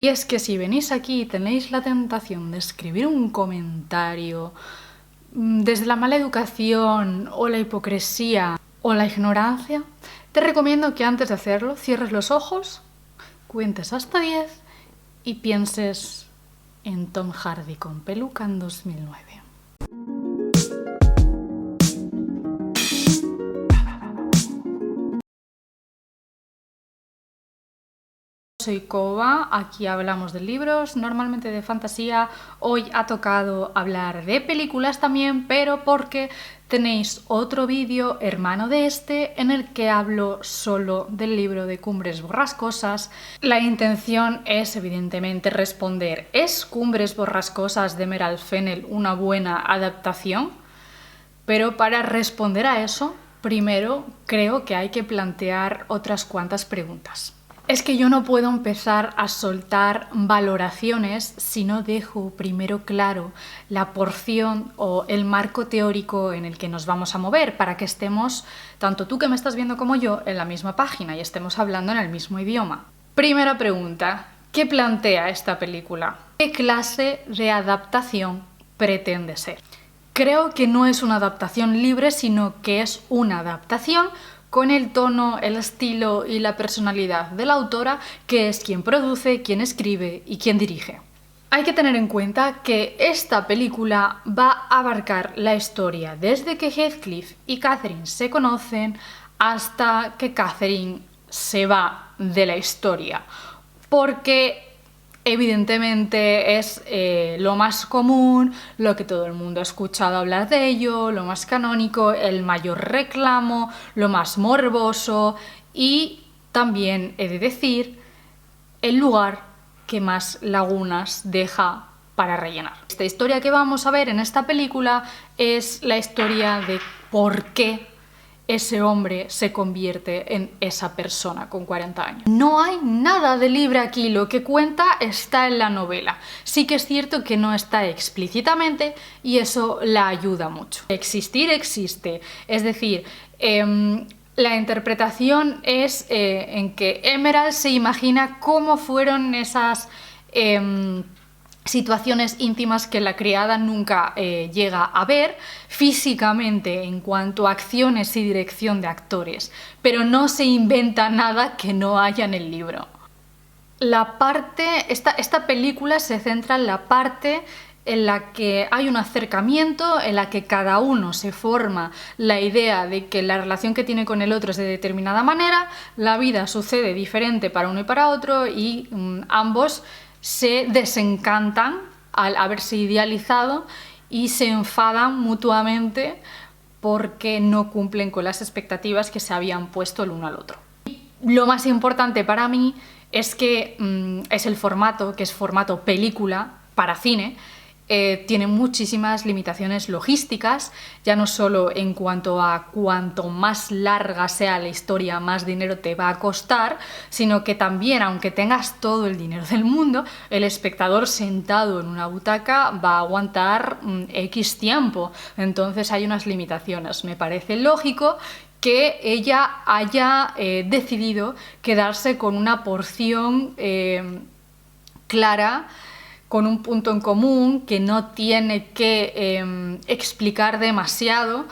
Y es que si venís aquí y tenéis la tentación de escribir un comentario desde la mala educación o la hipocresía o la ignorancia, te recomiendo que antes de hacerlo cierres los ojos, cuentes hasta 10 y pienses en Tom Hardy con peluca en 2009. Soy Koba, aquí hablamos de libros, normalmente de fantasía. Hoy ha tocado hablar de películas también, pero porque tenéis otro vídeo hermano de este en el que hablo solo del libro de Cumbres Borrascosas. La intención es evidentemente responder: ¿es Cumbres Borrascosas de Meral Fennell una buena adaptación? Pero para responder a eso, primero creo que hay que plantear otras cuantas preguntas. Es que yo no puedo empezar a soltar valoraciones si no dejo primero claro la porción o el marco teórico en el que nos vamos a mover, para que estemos, tanto tú que me estás viendo como yo, en la misma página y estemos hablando en el mismo idioma. Primera pregunta: ¿qué plantea esta película? ¿Qué clase de adaptación pretende ser? Creo que no es una adaptación libre, sino que es una adaptación con el tono, el estilo y la personalidad de la autora, que es quien produce, quien escribe y quien dirige. Hay que tener en cuenta que esta película va a abarcar la historia desde que Heathcliff y Catherine se conocen hasta que Catherine se va de la historia, porque evidentemente es lo más común, lo que todo el mundo ha escuchado hablar de ello, lo más canónico, el mayor reclamo, lo más morboso y también, he de decir, el lugar que más lagunas deja para rellenar. Esta historia que vamos a ver en esta película es la historia de por qué ese hombre se convierte en esa persona con 40 años. No hay nada de libre aquí, lo que cuenta está en la novela. Sí que es cierto que no está explícitamente y eso la ayuda mucho. Existir existe, es decir, la interpretación es en que Emerald se imagina cómo fueron esas situaciones íntimas que la criada nunca llega a ver físicamente en cuanto a acciones y dirección de actores, pero no se inventa nada que no haya en el libro. Esta película se centra en la parte en la que hay un acercamiento, en la que cada uno se forma la idea de que la relación que tiene con el otro es de determinada manera, la vida sucede diferente para uno y para otro y ambos se desencantan al haberse idealizado y se enfadan mutuamente porque no cumplen con las expectativas que se habían puesto el uno al otro. Lo más importante para mí es que es el formato, que es formato película para cine. Tiene muchísimas limitaciones logísticas, ya no solo en cuanto a cuanto más larga sea la historia, más dinero te va a costar, sino que también, aunque tengas todo el dinero del mundo, el espectador sentado en una butaca va a aguantar X tiempo. Entonces hay unas limitaciones. Me parece lógico que ella haya decidido quedarse con una porción clara, con un punto en común que no tiene que explicar demasiado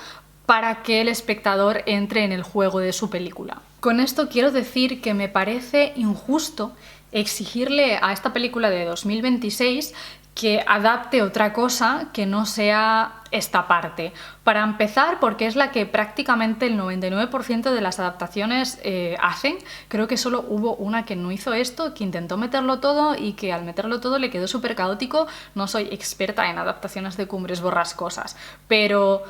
para que el espectador entre en el juego de su película. Con esto quiero decir que me parece injusto exigirle a esta película de 2026 que adapte otra cosa que no sea esta parte. Para empezar, porque es la que prácticamente el 99% de las adaptaciones hacen. Creo que solo hubo una que no hizo esto, que intentó meterlo todo y que al meterlo todo le quedó súper caótico. No soy experta en adaptaciones de Cumbres Borrascosas, pero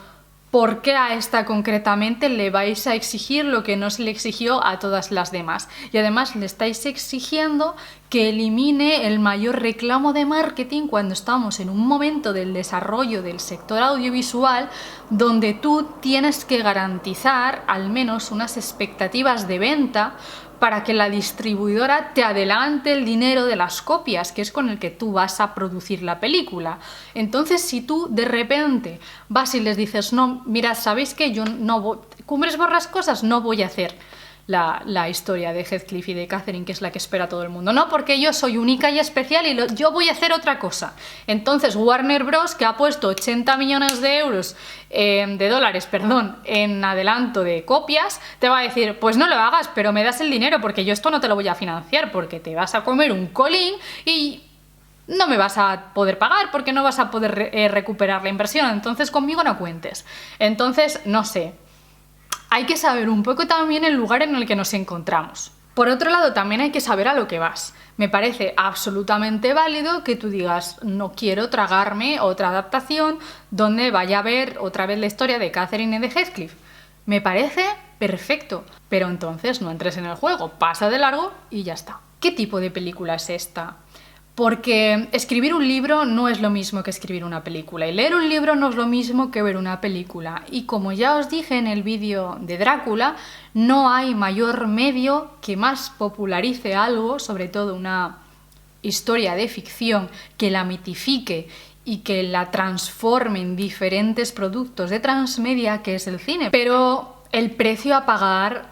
¿por qué a esta concretamente le vais a exigir lo que no se le exigió a todas las demás? Y además le estáis exigiendo que elimine el mayor reclamo de marketing cuando estamos en un momento del desarrollo del sector audiovisual donde tú tienes que garantizar al menos unas expectativas de venta para que la distribuidora te adelante el dinero de las copias, que es con el que tú vas a producir la película. Entonces, si tú de repente vas y les dices, no, mira, ¿sabéis qué? Yo no voy, Cumbres Borrascosas no voy a hacer la historia de Heathcliff y de Catherine, que es la que espera todo el mundo. No, porque yo soy única y especial y yo voy a hacer otra cosa. Entonces Warner Bros., que ha puesto 80 millones de euros, de dólares, perdón, en adelanto de copias, te va a decir, pues no lo hagas, pero me das el dinero porque yo esto no te lo voy a financiar, porque te vas a comer un colín y no me vas a poder pagar porque no vas a poder recuperar la inversión, entonces conmigo no cuentes. Entonces, no sé, hay que saber un poco también el lugar en el que nos encontramos. Por otro lado, también hay que saber a lo que vas. Me parece absolutamente válido que tú digas, no quiero tragarme otra adaptación donde vaya a ver otra vez la historia de Catherine y de Heathcliff. Me parece perfecto, pero entonces no entres en el juego, pasa de largo y ya está. ¿Qué tipo de película es esta? Porque escribir un libro no es lo mismo que escribir una película y leer un libro no es lo mismo que ver una película. Y como ya os dije en el vídeo de Drácula, no hay mayor medio que más popularice algo, sobre todo una historia de ficción, que la mitifique y que la transforme en diferentes productos de transmedia, que es el cine. Pero el precio a pagar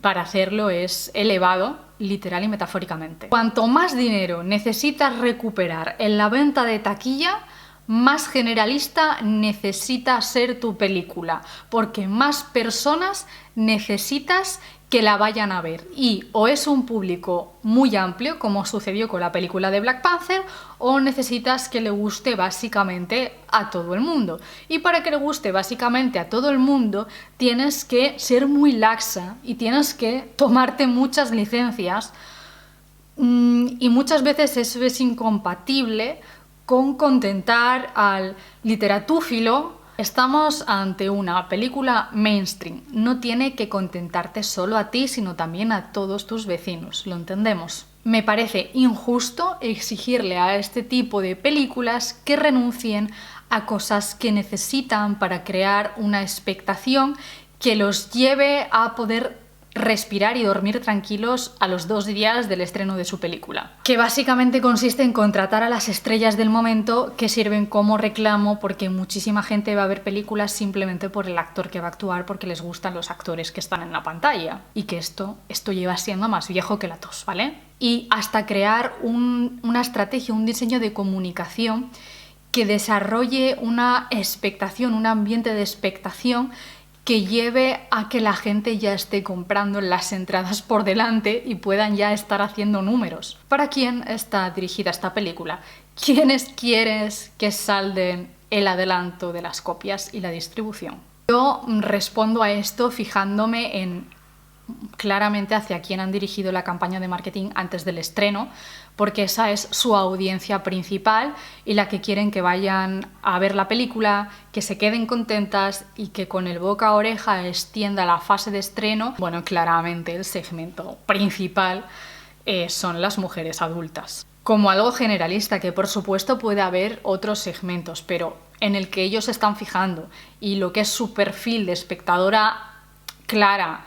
para hacerlo es elevado, literal y metafóricamente. Cuanto más dinero necesitas recuperar en la venta de taquilla, más generalista necesita ser tu película, porque más personas necesitas que la vayan a ver. Y o es un público muy amplio, como sucedió con la película de Black Panther, o necesitas que le guste básicamente a todo el mundo. Y para que le guste básicamente a todo el mundo, tienes que ser muy laxa y tienes que tomarte muchas licencias. Y muchas veces eso es incompatible con contentar al literatúfilo. Estamos ante una película mainstream. No tiene que contentarte solo a ti, sino también a todos tus vecinos. ¿Lo entendemos? Me parece injusto exigirle a este tipo de películas que renuncien a cosas que necesitan para crear una expectación que los lleve a poder respirar y dormir tranquilos a los 2 días del estreno de su película. Que básicamente consiste en contratar a las estrellas del momento que sirven como reclamo porque muchísima gente va a ver películas simplemente por el actor que va a actuar porque les gustan los actores que están en la pantalla. Y que esto lleva siendo más viejo que la tos, ¿vale? Y hasta crear una estrategia, un diseño de comunicación que desarrolle una expectación, un ambiente de expectación que lleve a que la gente ya esté comprando las entradas por delante y puedan ya estar haciendo números. ¿Para quién está dirigida esta película? ¿Quiénes quieres que salden el adelanto de las copias y la distribución? Yo respondo a esto fijándome en claramente hacia quién han dirigido la campaña de marketing antes del estreno, porque esa es su audiencia principal y la que quieren que vayan a ver la película, que se queden contentas y que con el boca a oreja extienda la fase de estreno. Bueno, claramente el segmento principal son las mujeres adultas. Como algo generalista, que por supuesto puede haber otros segmentos, pero en el que ellos se están fijando y lo que es su perfil de espectadora clara,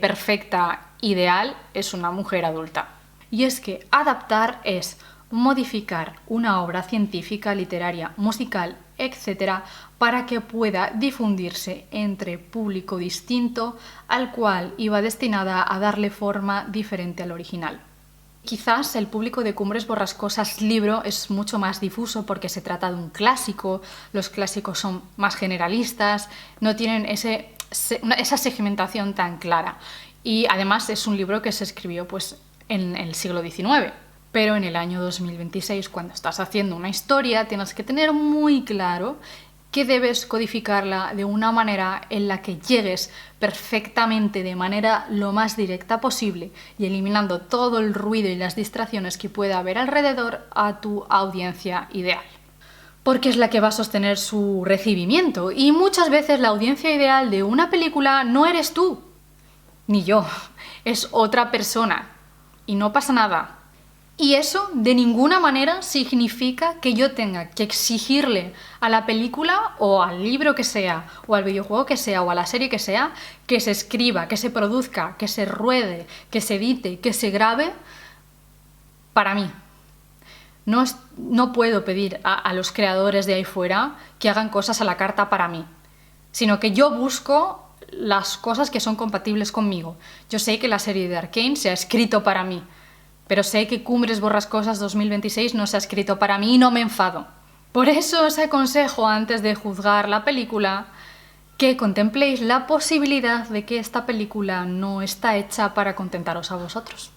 perfecta, ideal, es una mujer adulta. Y es que adaptar es modificar una obra científica, literaria, musical, etc., para que pueda difundirse entre público distinto al cual iba destinada a darle forma diferente al original. Quizás el público de Cumbres Borrascosas libro es mucho más difuso porque se trata de un clásico, los clásicos son más generalistas, no tienen esa segmentación tan clara. Y además es un libro que se escribió pues, en el siglo XIX. Pero en el año 2026, cuando estás haciendo una historia, tienes que tener muy claro que debes codificarla de una manera en la que llegues perfectamente de manera lo más directa posible y eliminando todo el ruido y las distracciones que pueda haber alrededor a tu audiencia ideal. Porque es la que va a sostener su recibimiento y muchas veces la audiencia ideal de una película no eres tú, ni yo, es otra persona y no pasa nada. Y eso de ninguna manera significa que yo tenga que exigirle a la película o al libro que sea, o al videojuego que sea, o a la serie que sea, que se escriba, que se produzca, que se ruede, que se edite, que se grabe para mí. No puedo pedir a los creadores de ahí fuera que hagan cosas a la carta para mí, sino que yo busco las cosas que son compatibles conmigo. Yo sé que la serie de Arcane se ha escrito para mí, pero sé que Cumbres Borrascosas 2026 no se ha escrito para mí y no me enfado. Por eso os aconsejo, antes de juzgar la película, que contempléis la posibilidad de que esta película no está hecha para contentaros a vosotros.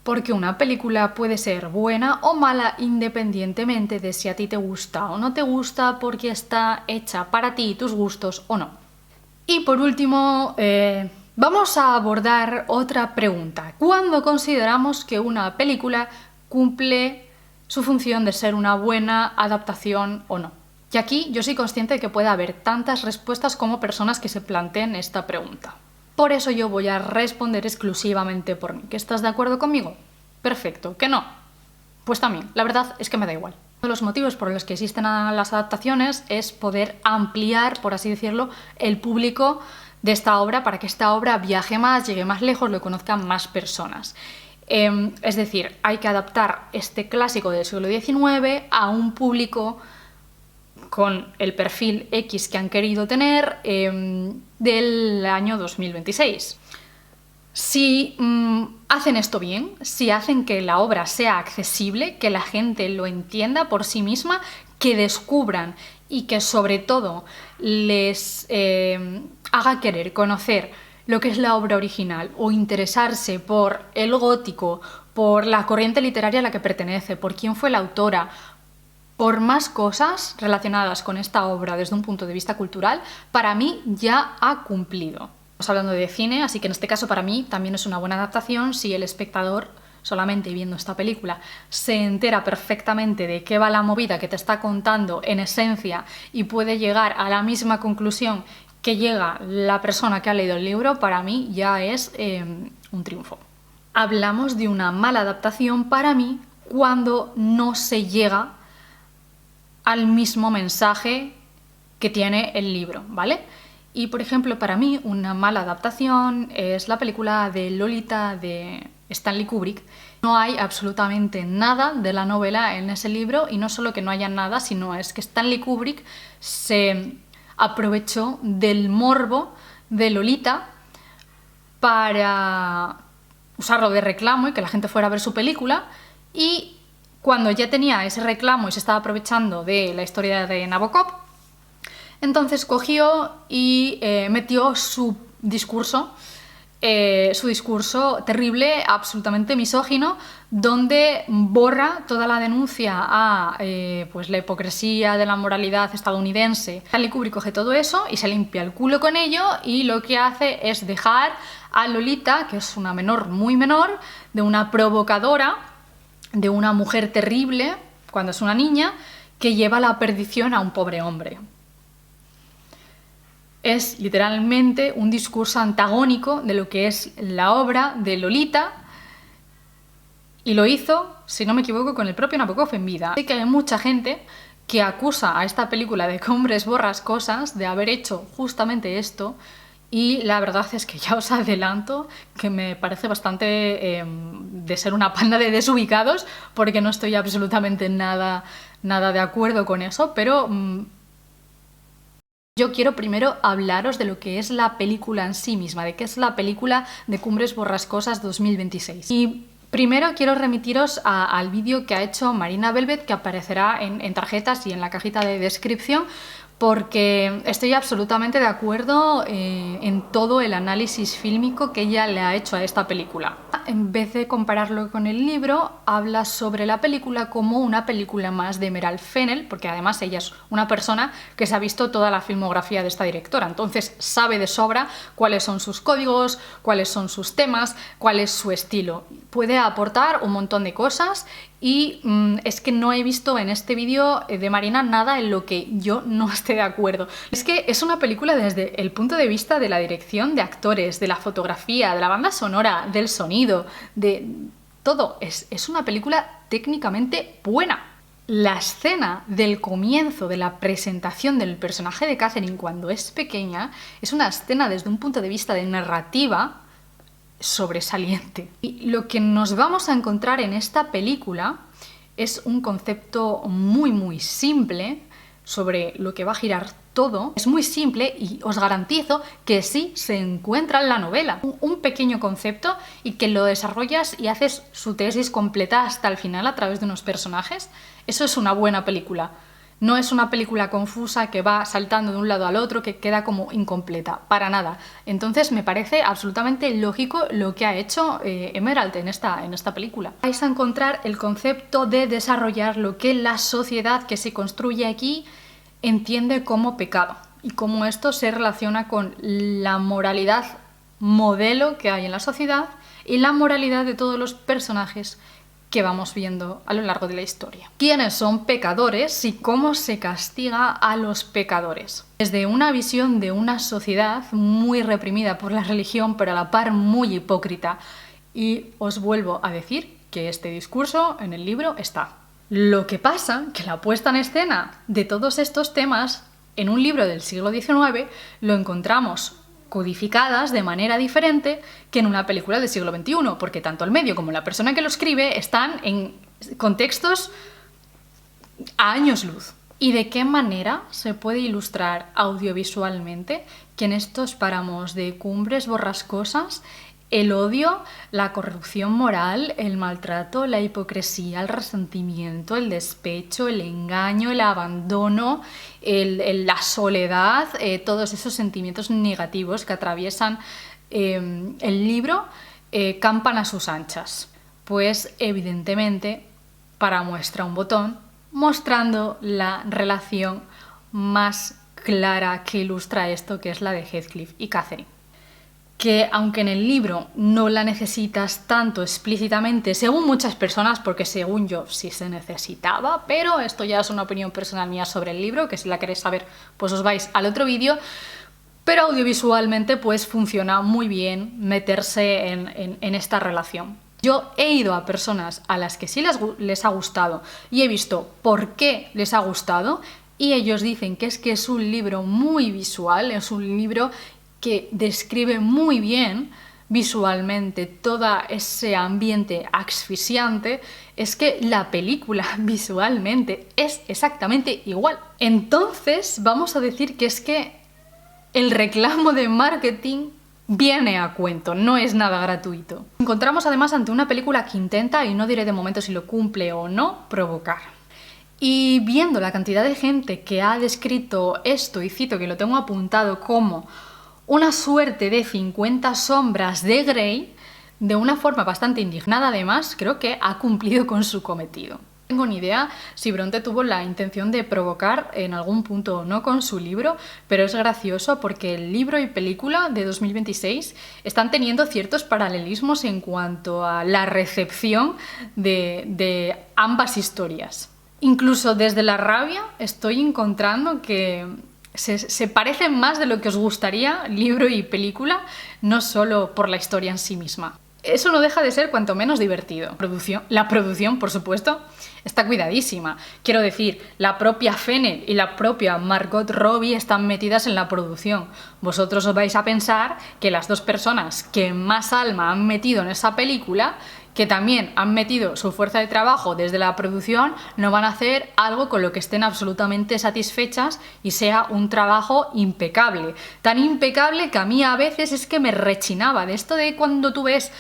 Porque una película puede ser buena o mala independientemente de si a ti te gusta o no te gusta, porque está hecha para ti, tus gustos o no. Y por último, vamos a abordar otra pregunta. ¿Cuándo consideramos que una película cumple su función de ser una buena adaptación o no? Y aquí yo soy consciente de que puede haber tantas respuestas como personas que se planteen esta pregunta. Por eso yo voy a responder exclusivamente por mí. ¿Que estás de acuerdo conmigo? Perfecto. ¿Que no? Pues también. La verdad es que me da igual. Uno de los motivos por los que existen las adaptaciones es poder ampliar, por así decirlo, el público de esta obra para que esta obra viaje más, llegue más lejos, lo conozcan más personas. Es decir, hay que adaptar este clásico del siglo XIX a un público con el perfil X que han querido tener del año 2026. Si hacen esto bien, si hacen que la obra sea accesible, que la gente lo entienda por sí misma, que descubran y que sobre todo les haga querer conocer lo que es la obra original o interesarse por el gótico, por la corriente literaria a la que pertenece, por quién fue la autora, por más cosas relacionadas con esta obra desde un punto de vista cultural, para mí ya ha cumplido. Estamos hablando de cine, así que en este caso para mí también es una buena adaptación si el espectador, solamente viendo esta película, se entera perfectamente de qué va la movida que te está contando en esencia y puede llegar a la misma conclusión que llega la persona que ha leído el libro. Para mí ya es un triunfo. Hablamos de una mala adaptación para mí cuando no se llega al mismo mensaje que tiene el libro, ¿vale? Y por ejemplo, para mí una mala adaptación es la película de Lolita de Stanley Kubrick. No hay absolutamente nada de la novela en ese libro, y no solo que no haya nada, sino es que Stanley Kubrick se aprovechó del morbo de Lolita para usarlo de reclamo y que la gente fuera a ver su película, y cuando ya tenía ese reclamo y se estaba aprovechando de la historia de Nabokov, entonces cogió y metió su discurso terrible, absolutamente misógino, donde borra toda la denuncia a pues la hipocresía de la moralidad estadounidense. Stanley Kubrick coge todo eso y se limpia el culo con ello, y lo que hace es dejar a Lolita, que es una menor muy menor, de una provocadora, de una mujer terrible, cuando es una niña, que lleva a la perdición a un pobre hombre. Es literalmente un discurso antagónico de lo que es la obra de Lolita, y lo hizo, si no me equivoco, con el propio Nabokov en vida. Sé que hay mucha gente que acusa a esta película de Cumbres Borrascosas de haber hecho justamente esto, y la verdad es que ya os adelanto que me parece bastante de ser una panda de desubicados, porque no estoy absolutamente nada de acuerdo con eso, pero yo quiero primero hablaros de lo que es la película en sí misma, de qué es la película de Cumbres Borrascosas 2026. Y primero quiero remitiros al vídeo que ha hecho Marina Velvet, que aparecerá en tarjetas y en la cajita de descripción, porque estoy absolutamente de acuerdo en todo el análisis fílmico que ella le ha hecho a esta película. En vez de compararlo con el libro, habla sobre la película como una película más de Emerald Fennell, porque además ella es una persona que se ha visto toda la filmografía de esta directora, entonces sabe de sobra cuáles son sus códigos, cuáles son sus temas, cuál es su estilo. Puede aportar un montón de cosas, y es que no he visto en este vídeo de Marina nada en lo que yo no esté de acuerdo. Es que es una película desde el punto de vista de la dirección de actores, de la fotografía, de la banda sonora, del sonido, de todo. Es una película técnicamente buena. La escena del comienzo de la presentación del personaje de Catherine cuando es pequeña es una escena desde un punto de vista de narrativa sobresaliente. Y lo que nos vamos a encontrar en esta película es un concepto muy simple, sobre lo que va a girar todo, es muy simple y os garantizo que sí se encuentra en la novela. Un pequeño concepto y que lo desarrollas y haces su tesis completa hasta el final a través de unos personajes. Eso es una buena película. No es una película confusa que va saltando de un lado al otro, que queda como incompleta, para nada. Entonces me parece absolutamente lógico lo que ha hecho Emerald en esta película. Vais a encontrar el concepto de desarrollar lo que la sociedad que se construye aquí entiende como pecado y cómo esto se relaciona con la moralidad modelo que hay en la sociedad y la moralidad de todos los personajes que vamos viendo a lo largo de la historia. ¿Quiénes son pecadores y cómo se castiga a los pecadores? Desde una visión de una sociedad muy reprimida por la religión, pero a la par muy hipócrita. Y os vuelvo a decir que este discurso en el libro está. Lo que pasa que la puesta en escena de todos estos temas en un libro del siglo XIX lo encontramos codificadas de manera diferente que en una película del siglo XXI, porque tanto el medio como la persona que lo escribe están en contextos a años luz. ¿Y de qué manera se puede ilustrar audiovisualmente que en estos páramos de cumbres borrascosas el odio, la corrupción moral, el maltrato, la hipocresía, el resentimiento, el despecho, el engaño, el abandono, la soledad, todos esos sentimientos negativos que atraviesan el libro campan a sus anchas? Pues evidentemente para muestra un botón mostrando la relación más clara que ilustra esto, que es la de Heathcliff y Catherine. Que aunque en el libro no la necesitas tanto explícitamente, según muchas personas, porque según yo sí se necesitaba, pero esto ya es una opinión personal mía sobre el libro, que si la queréis saber pues os vais al otro vídeo, pero audiovisualmente pues funciona muy bien meterse en esta relación. Yo he ido a personas a las que sí les ha gustado y he visto por qué les ha gustado y ellos dicen que es un libro muy visual, es un libro que describe muy bien visualmente todo ese ambiente asfixiante. Es que la película visualmente es exactamente igual. Entonces vamos a decir que es que el reclamo de marketing viene a cuento, no es nada gratuito. Nos encontramos además ante una película que intenta, y no diré de momento si lo cumple o no, provocar. Y viendo la cantidad de gente que ha descrito esto, y cito que lo tengo apuntado como una suerte de 50 sombras de Grey, de una forma bastante indignada además, creo que ha cumplido con su cometido. No tengo ni idea si Bronte tuvo la intención de provocar en algún punto o no con su libro, pero es gracioso porque el libro y película de 2026 están teniendo ciertos paralelismos en cuanto a la recepción de ambas historias. Incluso desde la rabia estoy encontrando que se parecen más de lo que os gustaría, libro y película, no solo por la historia en sí misma. Eso no deja de ser cuanto menos divertido. La producción, por supuesto, está cuidadísima. Quiero decir, la propia Fennel y la propia Margot Robbie están metidas en la producción. Vosotros os vais a pensar que las dos personas que más alma han metido en esa película, que también han metido su fuerza de trabajo desde la producción, no van a hacer algo con lo que estén absolutamente satisfechas y sea un trabajo impecable. Tan impecable que a mí a veces es que me rechinaba de esto de cuando tú ves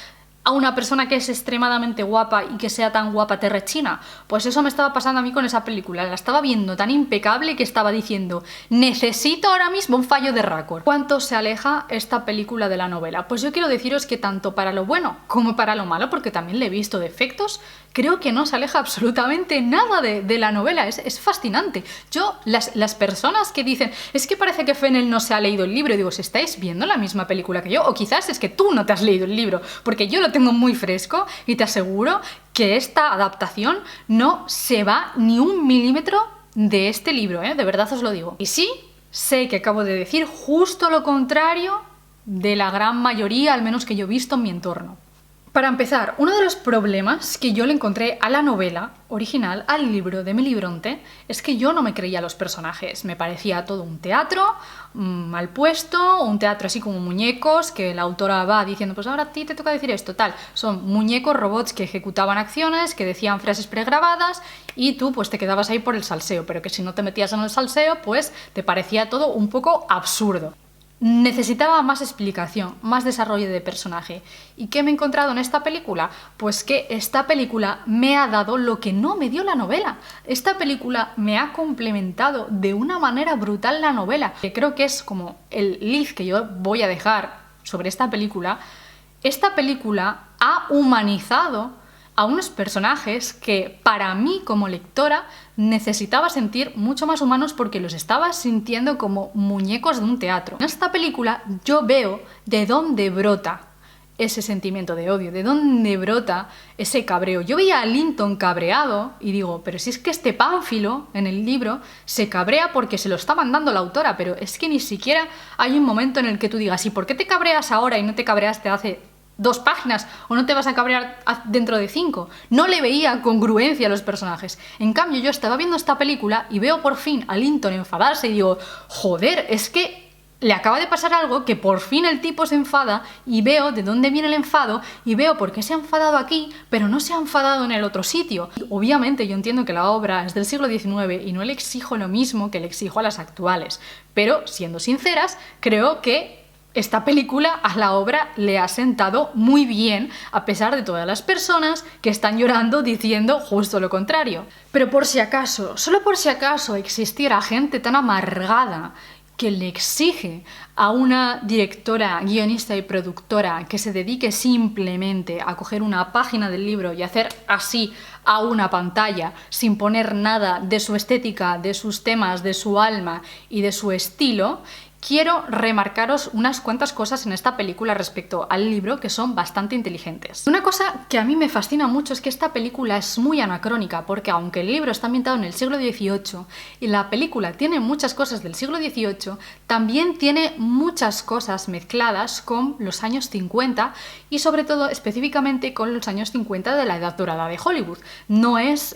a una persona que es extremadamente guapa y que sea tan guapa te rechina. Pues eso me estaba pasando a mí con esa película. La estaba viendo tan impecable que estaba diciendo, necesito ahora mismo un fallo de récord. ¿Cuánto se aleja esta película de la novela? Pues yo quiero deciros que tanto para lo bueno como para lo malo, porque también le he visto defectos, creo que no se aleja absolutamente nada de la novela. Es fascinante. Yo, las personas que dicen, es que parece que Fennel no se ha leído el libro, digo, si estáis viendo la misma película que yo, o quizás es que tú no te has leído el libro, porque yo lo tengo muy fresco y te aseguro que esta adaptación no se va ni un milímetro de este libro, de verdad os lo digo. Y sí, sé que acabo de decir justo lo contrario de la gran mayoría, al menos que yo he visto en mi entorno. Para empezar, uno de los problemas que yo le encontré a la novela original, al libro de Emily Bronte, es que yo no me creía los personajes. Me parecía todo un teatro mal puesto, un teatro así como muñecos, que la autora va diciendo, pues ahora a ti te toca decir esto, tal. Son muñecos, robots que ejecutaban acciones, que decían frases pregrabadas y tú pues te quedabas ahí por el salseo, pero que si no te metías en el salseo, pues te parecía todo un poco absurdo. Necesitaba más explicación, más desarrollo de personaje. ¿Y qué me he encontrado en esta película? Pues que esta película me ha dado lo que no me dio la novela. Esta película me ha complementado de una manera brutal la novela. Que creo que es como el lead que yo voy a dejar sobre esta película. Esta película ha humanizado a unos personajes que para mí como lectora necesitaba sentir mucho más humanos porque los estaba sintiendo como muñecos de un teatro. En esta película yo veo de dónde brota ese sentimiento de odio, de dónde brota ese cabreo. Yo veía a Linton cabreado y digo, pero si es que este Pánfilo en el libro se cabrea porque se lo está mandando la autora, pero es que ni siquiera hay un momento en el que tú digas, ¿y por qué te cabreas ahora y no te cabreaste hace 2 páginas o no te vas a cabrear dentro de 5? No le veía congruencia a los personajes. En cambio, yo estaba viendo esta película y veo por fin a Linton enfadarse y digo, joder, es que le acaba de pasar algo que por fin el tipo se enfada y veo de dónde viene el enfado y veo por qué se ha enfadado aquí, pero no se ha enfadado en el otro sitio. Y obviamente yo entiendo que la obra es del siglo XIX y no le exijo lo mismo que le exijo a las actuales, pero siendo sinceras, creo que esta película a la obra le ha sentado muy bien, a pesar de todas las personas que están llorando diciendo justo lo contrario. Pero por si acaso, solo por si acaso existiera gente tan amargada que le exige a una directora, guionista y productora que se dedique simplemente a coger una página del libro y hacer así a una pantalla sin poner nada de su estética, de sus temas, de su alma y de su estilo, quiero remarcaros unas cuantas cosas en esta película respecto al libro que son bastante inteligentes. Una cosa que a mí me fascina mucho es que esta película es muy anacrónica, porque aunque el libro está ambientado en el siglo XVIII y la película tiene muchas cosas del siglo XVIII, también tiene muchas cosas mezcladas con los años 50 y sobre todo específicamente con los años 50 de la Edad Dorada de Hollywood. No es,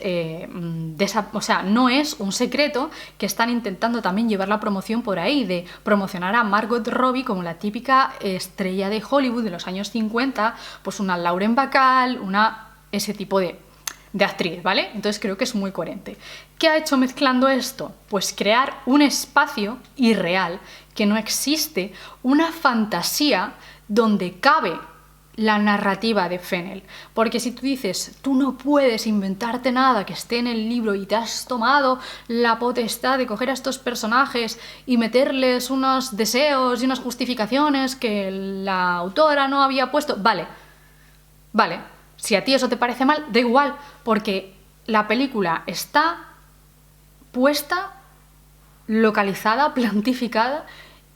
no es un secreto que están intentando también llevar la promoción por ahí, de promocionar a Margot Robbie como la típica estrella de Hollywood de los años 50, pues una Lauren Bacall, ese tipo de actriz, ¿vale? Entonces creo que es muy coherente. ¿Qué ha hecho mezclando esto? Pues crear un espacio irreal que no existe, una fantasía donde cabe la narrativa de Fennel. Porque si tú dices, tú no puedes inventarte nada que esté en el libro y te has tomado la potestad de coger a estos personajes y meterles unos deseos y unas justificaciones que la autora no había puesto, vale, si a ti eso te parece mal, da igual, porque la película está puesta, localizada, plantificada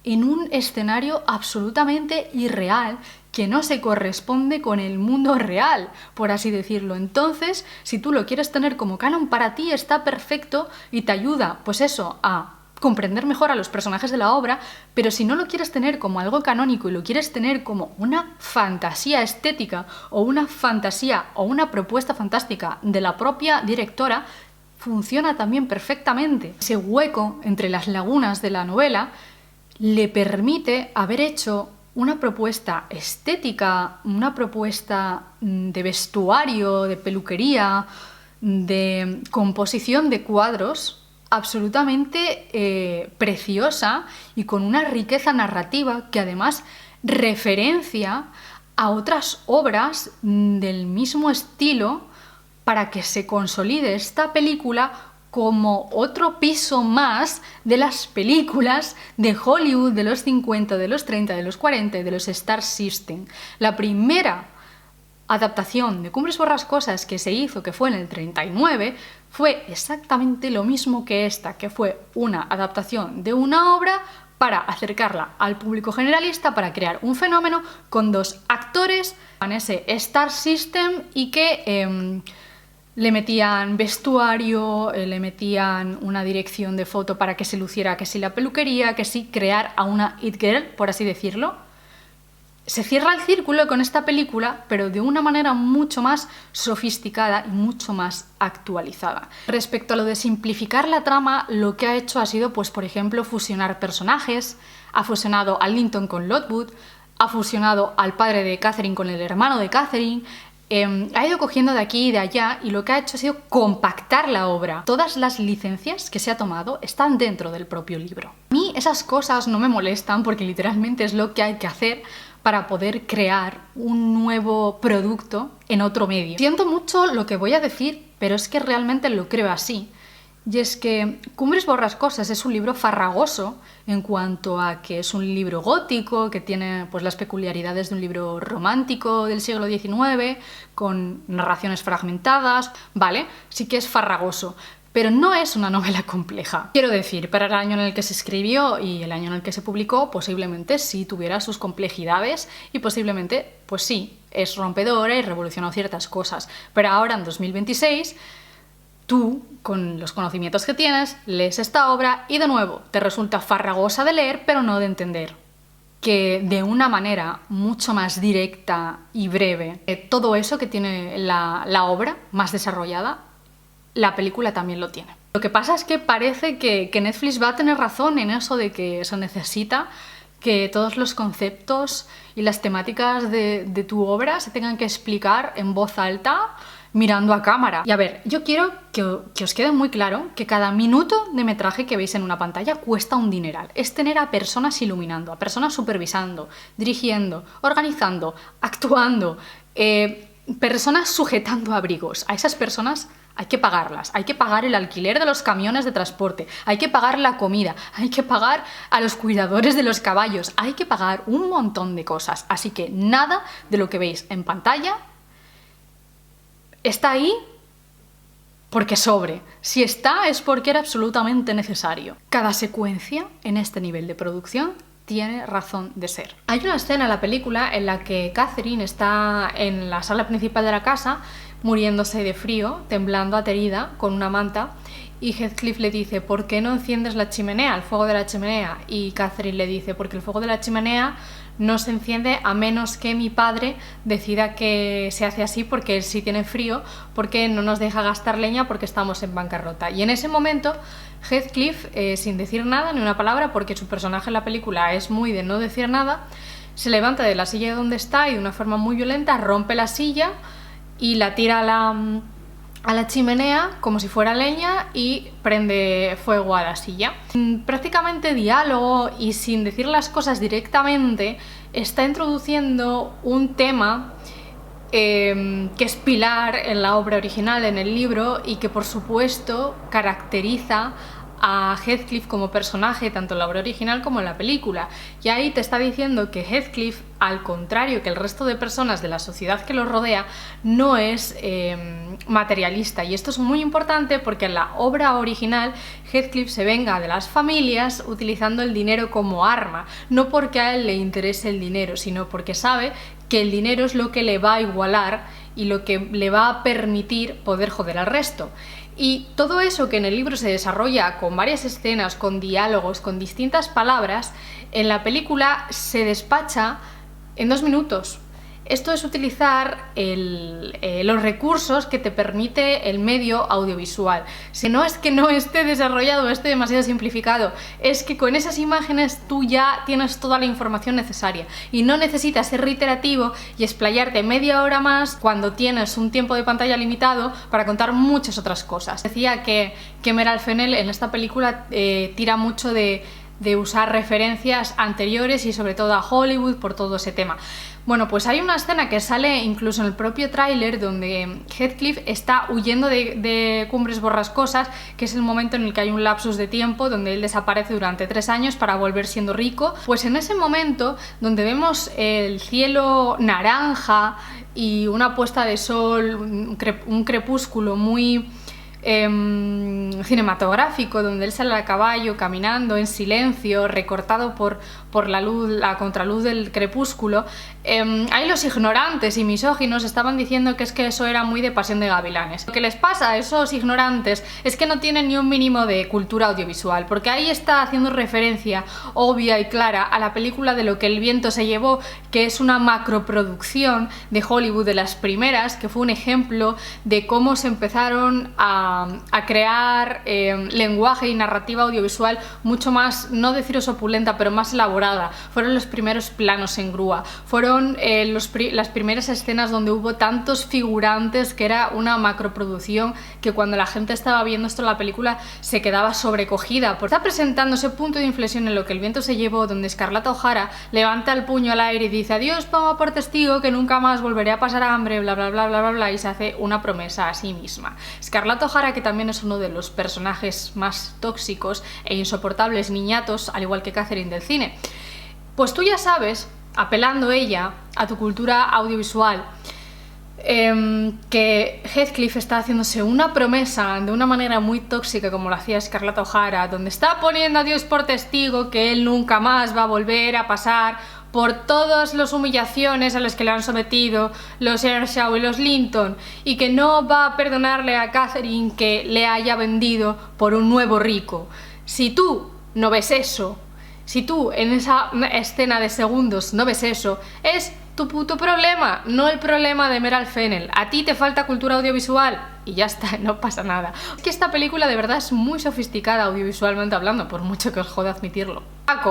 en un escenario absolutamente irreal que no se corresponde con el mundo real, por así decirlo. Entonces, si tú lo quieres tener como canon, para ti está perfecto y te ayuda, pues eso, a comprender mejor a los personajes de la obra, pero si no lo quieres tener como algo canónico y lo quieres tener como una fantasía estética o una fantasía o una propuesta fantástica de la propia directora, funciona también perfectamente. Ese hueco entre las lagunas de la novela le permite haber hecho una propuesta estética, una propuesta de vestuario, de peluquería, de composición de cuadros absolutamente preciosa y con una riqueza narrativa que además referencia a otras obras del mismo estilo para que se consolide esta película como otro piso más de las películas de Hollywood de los 50, de los 30, de los 40 y de los Star System. La primera adaptación de Cumbres Borrascosas que se hizo, que fue en el 39, fue exactamente lo mismo que esta, que fue una adaptación de una obra para acercarla al público generalista, para crear un fenómeno con 2 actores en ese Star System y que le metían vestuario, le metían una dirección de foto para que se luciera que sí la peluquería, que sí crear a una It Girl, por así decirlo. Se cierra el círculo con esta película, pero de una manera mucho más sofisticada y mucho más actualizada. Respecto a lo de simplificar la trama, lo que ha hecho ha sido, pues por ejemplo, fusionar personajes, ha fusionado a Linton con Lockwood, ha fusionado al padre de Catherine con el hermano de Catherine, ha ido cogiendo de aquí y de allá y lo que ha hecho ha sido compactar la obra. Todas las licencias que se ha tomado están dentro del propio libro. A mí esas cosas no me molestan porque literalmente es lo que hay que hacer para poder crear un nuevo producto en otro medio. Siento mucho lo que voy a decir, pero es que realmente lo creo así. Y es que Cumbres Borrascosas es un libro farragoso en cuanto a que es un libro gótico, que tiene pues, las peculiaridades de un libro romántico del siglo XIX, con narraciones fragmentadas, ¿vale? Sí que es farragoso, pero no es una novela compleja. Quiero decir, para el año en el que se escribió y el año en el que se publicó, posiblemente sí tuviera sus complejidades y posiblemente, pues sí, es rompedora y revolucionó ciertas cosas. Pero ahora, en 2026... tú, con los conocimientos que tienes, lees esta obra y de nuevo te resulta farragosa de leer pero no de entender. Que de una manera mucho más directa y breve, todo eso que tiene la obra más desarrollada, la película también lo tiene. Lo que pasa es que parece que Netflix va a tener razón en eso de que se necesita que todos los conceptos y las temáticas de tu obra se tengan que explicar en voz alta, mirando a cámara. Y a ver, yo quiero que os quede muy claro que cada minuto de metraje que veis en una pantalla cuesta un dineral. Es tener a personas iluminando, a personas supervisando, dirigiendo, organizando, actuando, personas sujetando abrigos. A esas personas hay que pagarlas, hay que pagar el alquiler de los camiones de transporte, hay que pagar la comida, hay que pagar a los cuidadores de los caballos, hay que pagar un montón de cosas. Así que nada de lo que veis en pantalla está ahí porque sobre. Si está es porque era absolutamente necesario. Cada secuencia en este nivel de producción tiene razón de ser. Hay una escena en la película en la que Catherine está en la sala principal de la casa muriéndose de frío, temblando aterida, con una manta, y Heathcliff le dice: ¿por qué no enciendes la chimenea, el fuego de la chimenea? Y Catherine le dice: porque el fuego de la chimenea no se enciende a menos que mi padre decida que se hace así porque él sí tiene frío, porque no nos deja gastar leña porque estamos en bancarrota. Y en ese momento Heathcliff, sin decir nada, ni una palabra, porque su personaje en la película es muy de no decir nada, se levanta de la silla donde está y de una forma muy violenta rompe la silla y la tira a la chimenea como si fuera leña y prende fuego a la silla. Prácticamente diálogo y sin decir las cosas directamente está introduciendo un tema que es pilar en la obra original, en el libro, y que por supuesto caracteriza a Heathcliff como personaje tanto en la obra original como en la película. Y ahí te está diciendo que Heathcliff, al contrario que el resto de personas de la sociedad que lo rodea, no es materialista. Y esto es muy importante porque en la obra original Heathcliff se venga de las familias utilizando el dinero como arma, no porque a él le interese el dinero, sino porque sabe que el dinero es lo que le va a igualar y lo que le va a permitir poder joder al resto. Y todo eso que en el libro se desarrolla con varias escenas, con diálogos, con distintas palabras, en la película se despacha en 2 minutos. Esto es utilizar los recursos que te permite el medio audiovisual. Si no es que no esté desarrollado, esté demasiado simplificado, es que con esas imágenes tú ya tienes toda la información necesaria y no necesitas ser reiterativo y explayarte media hora más cuando tienes un tiempo de pantalla limitado para contar muchas otras cosas. Decía que Meral Fennell en esta película tira mucho de usar referencias anteriores y sobre todo a Hollywood por todo ese tema. Bueno, pues hay una escena que sale incluso en el propio tráiler donde Heathcliff está huyendo de Cumbres Borrascosas, que es el momento en el que hay un lapsus de tiempo donde él desaparece durante 3 años para volver siendo rico. Pues en ese momento donde vemos el cielo naranja y una puesta de sol, un crepúsculo muy cinematográfico, donde él sale a caballo, caminando en silencio, recortado por la luz, la contraluz del crepúsculo. Ahí los ignorantes y misóginos estaban diciendo que es que eso era muy de Pasión de Gavilanes. Lo que les pasa a esos ignorantes es que no tienen ni un mínimo de cultura audiovisual, porque ahí está haciendo referencia obvia y clara a la película de Lo que el viento se llevó, que es una macroproducción de Hollywood, de las primeras, que fue un ejemplo de cómo se empezaron a crear lenguaje y narrativa audiovisual mucho más, no deciros opulenta, pero más elaborada. Fueron los primeros planos en grúa, fueron las primeras escenas donde hubo tantos figurantes, que era una macroproducción que cuando la gente estaba viendo esto en la película se quedaba sobrecogida. Está presentando ese punto de inflexión en Lo que el viento se llevó, donde Scarlett O'Hara levanta el puño al aire y dice: adiós, pongo por testigo que nunca más volveré a pasar hambre, bla bla bla bla bla bla, y se hace una promesa a sí misma. Scarlett O'Hara, que también es uno de los personajes más tóxicos e insoportables niñatos, al igual que Catherine del cine. Pues tú ya sabes, apelando ella a tu cultura audiovisual, que Heathcliff está haciéndose una promesa de una manera muy tóxica, como lo hacía Scarlett O'Hara, donde está poniendo a Dios por testigo que él nunca más va a volver a pasar por todas las humillaciones a las que le han sometido los Earnshaw y los Linton, y que no va a perdonarle a Catherine que le haya vendido por un nuevo rico. Si tú no ves eso, si tú en esa escena de segundos no ves eso, es tu puto problema, no el problema de Meryl Fennell. A ti te falta cultura audiovisual y ya está, no pasa nada. Es que esta película de verdad es muy sofisticada audiovisualmente hablando, por mucho que os joda admitirlo.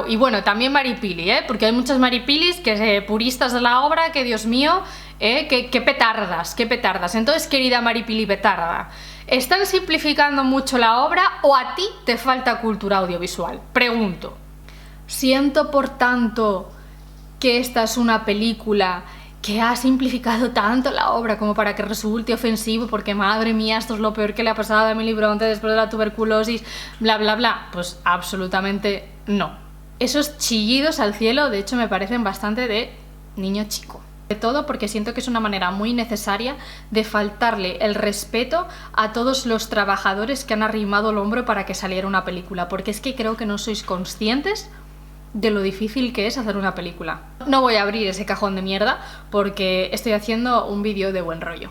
Y bueno, también Mary Pili, porque hay muchas Mary Pilis que puristas de la obra, que Dios mío, que petardas, que petardas. Entonces, querida Mary Pili petarda, ¿están simplificando mucho la obra o a ti te falta cultura audiovisual? Pregunto. Siento, por tanto, que esta es una película que ha simplificado tanto la obra como para que resulte ofensivo, porque madre mía, esto es lo peor que le ha pasado a Emily Bronte después de la tuberculosis, bla bla bla. Pues absolutamente no. Esos chillidos al cielo, de hecho, me parecen bastante de niño chico. De todo porque siento que es una manera muy necesaria de faltarle el respeto a todos los trabajadores que han arrimado el hombro para que saliera una película, porque es que creo que no sois conscientes de lo difícil que es hacer una película. No voy a abrir ese cajón de mierda porque estoy haciendo un vídeo de buen rollo.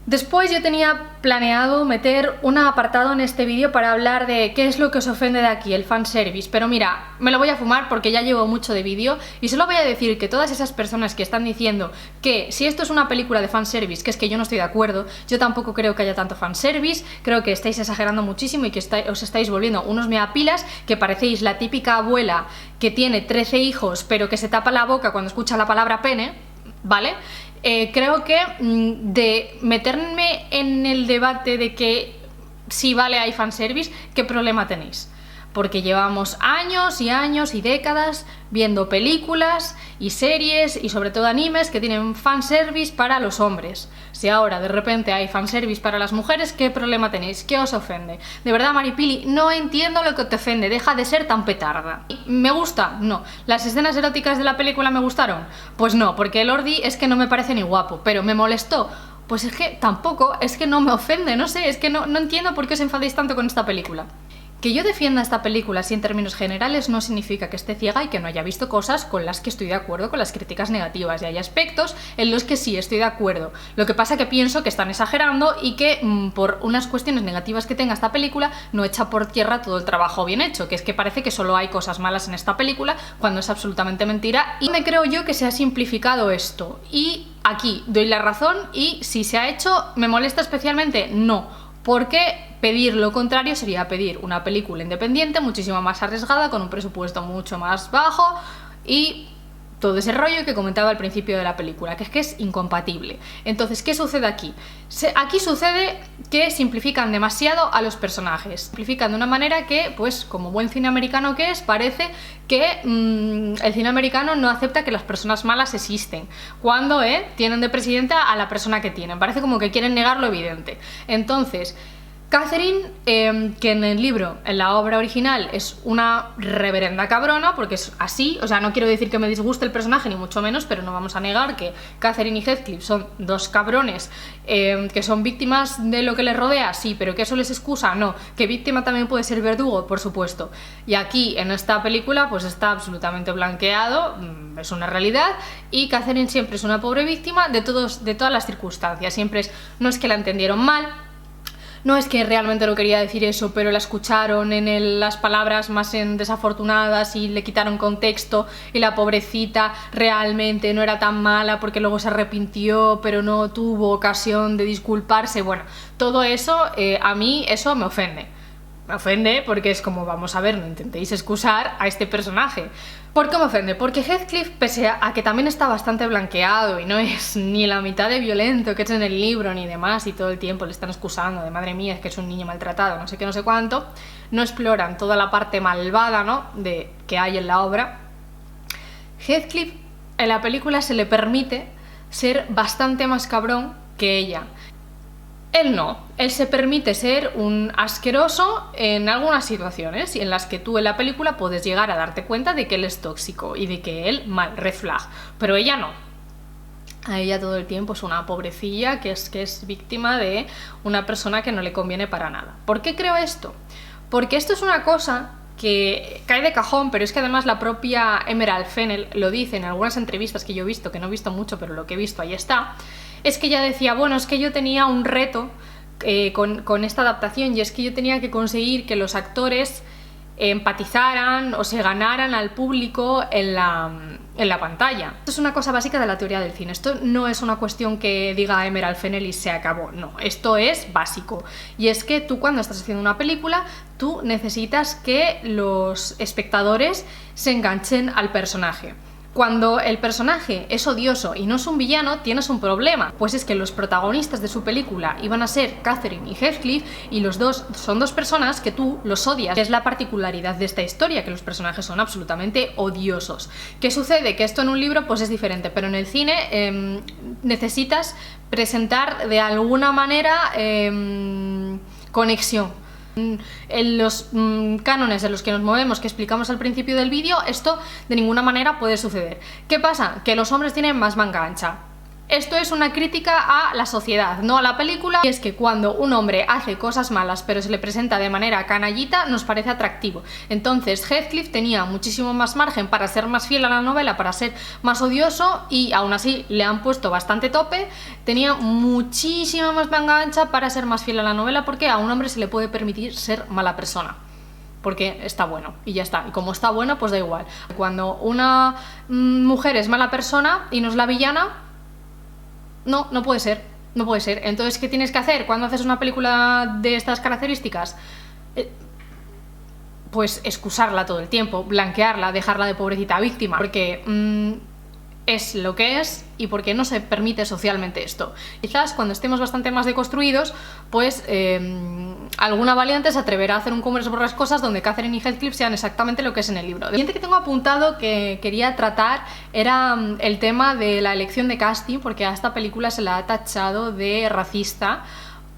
Después yo tenía planeado meter un apartado en este vídeo para hablar de qué es lo que os ofende de aquí, el fanservice, pero mira, me lo voy a fumar porque ya llevo mucho de vídeo y solo voy a decir que todas esas personas que están diciendo que si esto es una película de fanservice, que es que yo no estoy de acuerdo, yo tampoco creo que haya tanto fanservice, creo que estáis exagerando muchísimo y que os estáis volviendo unos meapilas, que parecéis la típica abuela que tiene 13 hijos pero que se tapa la boca cuando escucha la palabra pene, ¿vale? Creo que de meterme en el debate de que si vale hay fanservice, ¿qué problema tenéis? Porque llevamos años y años y décadas viendo películas y series y sobre todo animes que tienen fanservice para los hombres. Si ahora de repente hay fanservice para las mujeres, ¿qué problema tenéis? ¿Qué os ofende? De verdad, Mary Pili, no entiendo lo que te ofende, deja de ser tan petarda. ¿Me gusta? No. ¿Las escenas eróticas de la película me gustaron? Pues no, porque el Ordi es que no me parece ni guapo, pero ¿me molestó? Pues es que tampoco, es que no me ofende, no sé, es que no entiendo por qué os enfadéis tanto con esta película. Que yo defienda esta película así en términos generales no significa que esté ciega y que no haya visto cosas con las que estoy de acuerdo con las críticas negativas, y hay aspectos en los que sí estoy de acuerdo. Lo que pasa que pienso que están exagerando y que por unas cuestiones negativas que tenga esta película no echa por tierra todo el trabajo bien hecho, que es que parece que solo hay cosas malas en esta película cuando es absolutamente mentira. Y me creo yo que se ha simplificado esto y aquí doy la razón, y si se ha hecho, ¿me molesta especialmente? No. Porque pedir lo contrario sería pedir una película independiente, muchísimo más arriesgada, con un presupuesto mucho más bajo y todo ese rollo que comentaba al principio de la película, que es incompatible. Entonces, ¿qué sucede aquí? Aquí sucede que simplifican demasiado a los personajes. Simplifican de una manera que, pues, como buen cine americano que es, parece que el cine americano no acepta que las personas malas existen. Cuando tienen de presidenta a la persona que tienen. Parece como que quieren negar lo evidente. Entonces, Catherine, que en el libro, en la obra original, es una reverenda cabrona, porque es así, o sea, no quiero decir que me disguste el personaje, ni mucho menos, pero no vamos a negar que Catherine y Heathcliff son dos cabrones que son víctimas de lo que les rodea, sí, pero que eso les excusa, no, que víctima también puede ser verdugo, por supuesto. Y aquí, en esta película, pues está absolutamente blanqueado, es una realidad, y Catherine siempre es una pobre víctima de todas las circunstancias, siempre no es que la entendieron mal, no es que realmente no quería decir eso, pero la escucharon en las palabras más desafortunadas y le quitaron contexto, y la pobrecita realmente no era tan mala porque luego se arrepintió, pero no tuvo ocasión de disculparse. Bueno, todo eso, a mí eso me ofende. Me ofende porque es como, vamos a ver, no intentéis excusar a este personaje. ¿Por qué me ofende? Porque Heathcliff, pese a que también está bastante blanqueado y no es ni la mitad de violento que es en el libro ni demás, y todo el tiempo le están excusando de madre mía, es que es un niño maltratado, no sé qué, no sé cuánto, no exploran toda la parte malvada, ¿no?, que hay en la obra. Heathcliff en la película se le permite ser bastante más cabrón que ella. Él no, él se permite ser un asqueroso en algunas situaciones y en las que tú en la película puedes llegar a darte cuenta de que él es tóxico y de que él, mal, red flag, pero ella no. A ella todo el tiempo es una pobrecilla que es víctima de una persona que no le conviene para nada. ¿Por qué creo esto? Porque esto es una cosa que cae de cajón, pero es que además la propia Emerald Fennell lo dice en algunas entrevistas que yo he visto, que no he visto mucho, pero lo que he visto ahí está. Es que ella decía, bueno, es que yo tenía un reto con esta adaptación, y es que yo tenía que conseguir que los actores empatizaran o se ganaran al público en la pantalla. Esto es una cosa básica de la teoría del cine. Esto no es una cuestión que diga Emerald Fennell y se acabó. No, esto es básico. Y es que tú, cuando estás haciendo una película, tú necesitas que los espectadores se enganchen al personaje. Cuando el personaje es odioso y no es un villano, tienes un problema. Pues es que los protagonistas de su película iban a ser Catherine y Heathcliff, y los dos son dos personas que tú los odias. Es la particularidad de esta historia, que los personajes son absolutamente odiosos. ¿Qué sucede? Que esto en un libro pues es diferente, pero en el cine necesitas presentar de alguna manera conexión. En los cánones en los que nos movemos, que explicamos al principio del vídeo, esto de ninguna manera puede suceder. ¿Qué pasa? Que los hombres tienen más manga ancha. Esto es una crítica a la sociedad, no a la película, y es que cuando un hombre hace cosas malas pero se le presenta de manera canallita, nos parece atractivo. Entonces Heathcliff tenía muchísimo más margen para ser más fiel a la novela, para ser más odioso, y aún así le han puesto bastante tope. Tenía muchísima más manga ancha para ser más fiel a la novela, porque a un hombre se le puede permitir ser mala persona, porque está bueno y ya está, y como está bueno pues da igual. Cuando una mujer es mala persona y no es la villana, no puede ser, no puede ser. Entonces, ¿qué tienes que hacer cuando haces una película de estas características? Pues excusarla todo el tiempo, blanquearla, dejarla de pobrecita víctima, porque es lo que es y porque no se permite socialmente esto. Quizás cuando estemos bastante más deconstruidos, pues alguna valiente se atreverá a hacer un Converse por las cosas donde Catherine y Heathcliff sean exactamente lo que es en el libro. Lo siguiente que tengo apuntado que quería tratar era el tema de la elección de casting, porque a esta película se la ha tachado de racista,